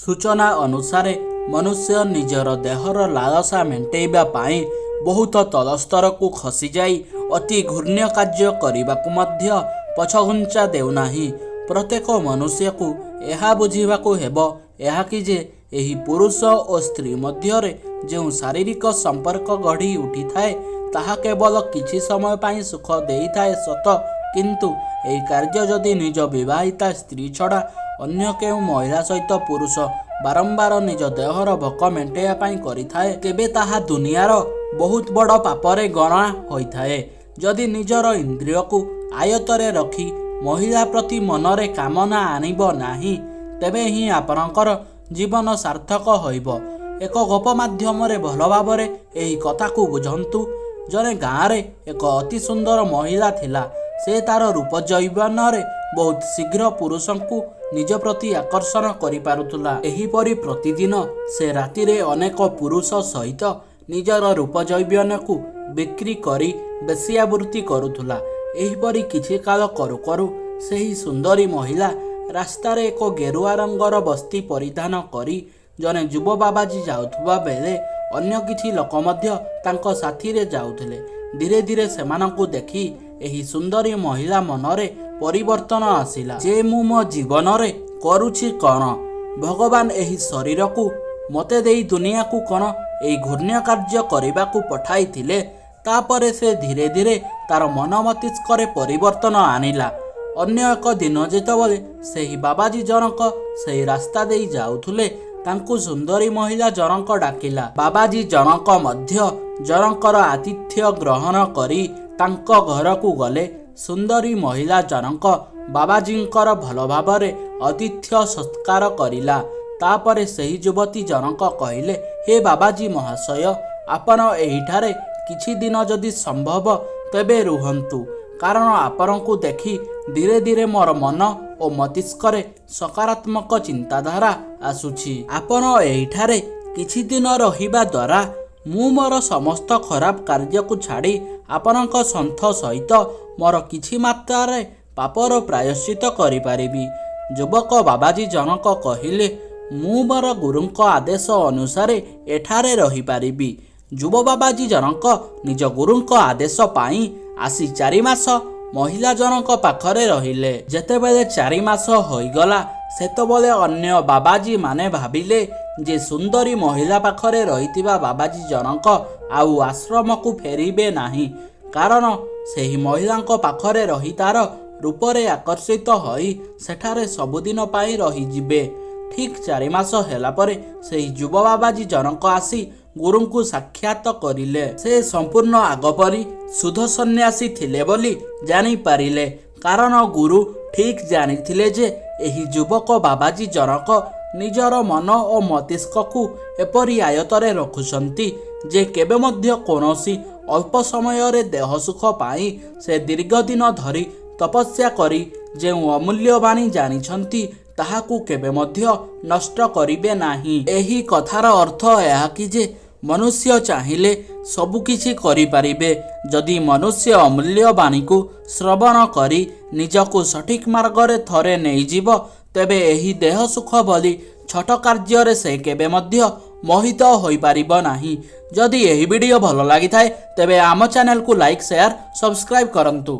सूचना अनुसार मनुष्य निजर देहर लालसा मेंटेइबा पाई बहुत तलस्तर को खसी जाई अति घूर्ण्य कार्य करने को पछघुंचा देउनाही। प्रत्येक मनुष्य को यह बुझा यह कि जे एही पुरुष और स्त्री मध्य जो शारीरिक संपर्क गढ़ी उठी थाए ताहा केवल किछि समय पाई सुख देई थाए सत, किंतु एही कार्य जदि निज विवाहिता स्त्री छड़ा अन्य केउ महिला सहित पुरुष बारंबार निज देहर भोक मेंटेया पाई करिथाए तेबे ताहा दुनियार बहुत बड़ पापरे गणना होइथाए। जदि निजर इंद्रिय को आयतरे रखी महिला प्रति मनरे कामना आनिब नाही तेबे ही आपणकर जीवन सार्थक होइब। एक गप माध्यम भल भाव एही कथा को बुझंतु। जने गाँव रे एक अति सुंदर महिला थिला। से तार रूप जैवन बहुत शीघ्र पुरुषों को निज प्रति आकर्षण करि पारुथुला। एहीपरि प्रतिदिन से राति रे अनेक पुरुष सहित निजर रूप जैवन को बिक्री करी बेसियावृत्ति करुथुला। एहीपरि किछि काल करू करू सेही सुंदरी महिला रास्तार एक गेरुआ रंगर बस्ती परिधान करी जने युव बाबाजी जाउथुबा बेले अन्य किछि लोक मध्य तांको साथी रे जाउथले। धीरे धीरे सेमानंकु देखी एही सुंदरी महिला मनरे परिवर्तन आसिला जे मु मो जीवन रे करूछि कण, भगवान एही शरीर को मते देई दुनिया को कण एही घूर्ण्य कार्य करबा को पठाई थिले। तापरे से धीरे धीरे तार मन मस्तिष्क रे परिवर्तन आनिला। अन्य एक दिन जेतबले सेही बाबाजी जनक सेही रास्ता देई जाउथुले तांकु सुंदरी महिला जनक डाकिला। बाबाजी जनक मध्य जनकर आतिथ्य ग्रहण करी तांको घर को गले। सुंदरी महिला जनक बाबाजींकर भल भावरे आतिथ्य सत्कार करिला। तापरे सेही युवती जनक कहिले, हे बाबाजी महाशय, आपण एहिठारे किछि दिन जदि संभव तेबे रुहंतु, कारण आपण को देखी धीरे धीरे मोर मन और मस्तिष्क रे सकारात्मक चिंताधारा आसुछि। आपण एहिठारे किछि दिन रहिबा द्वारा मु मोर समस्त खराब कार्य को छाड़ी आपणक सन्थ सहित मोर किछि मात्रारे पापर प्रायश्चित करि पारिबि। युवक बाबाजी जनक कहिले, मु मोर गुरुंक आदेश अनुसार एठारे रहि पारिबि। युव बाबाजी जनक निज गुरुंक आदेश पाई आसी 4 मास महिला जनक पाखरे रहिले। जेतेबेले 4 मास होइगला सेतबले अन्य बाबाजी माने भाबिले जे सुंदरी महिला पाखरे रहितिबा बाबाजी जनक आउ आश्रम को फेरिबे नाही, कारण सेही महिलांक पाखरे रही तार रूपरे आकर्षित होई सेठारे सबुदिन पाई रही जिबे। ठीक 4 मास हेला परे सेही युव बाबाजी जनक आसी गुरु को साक्षात करिले। से संपूर्ण आगपरी शुद्ध सन्यासी थिले बोली जानी पारिले, कारण गुरु ठीक जानी थिले जे एही युवक बाबाजी जनक निजर मन और मस्तिष्क को एपरी आयतरे रखुछंती जे केबे मध्य कोनोसी अल्प समय रे देह सुख पाई से दीर्घ दिन धरी तपस्या करी जे अमूल्य बाणी जानिछंती ताहाकू केबे मध्य नष्ट करिबे नाही। एही कथार अर्थ यह कि जे मनुष्य चाहिए सबुकिछि करिपारिबे जदि मनुष्य अमूल्य बाणी को श्रवण करी निजको सठिक मार्गरे थरे नहींजीव तेबे एही देह सुख बोली छोट कार्य से केबे मध्य मोहित होई पारिबो नाही। जदि एही वीडियो भल लागि थाए तेबे आम चैनल को लाइक शेयर सब्सक्राइब करंतु।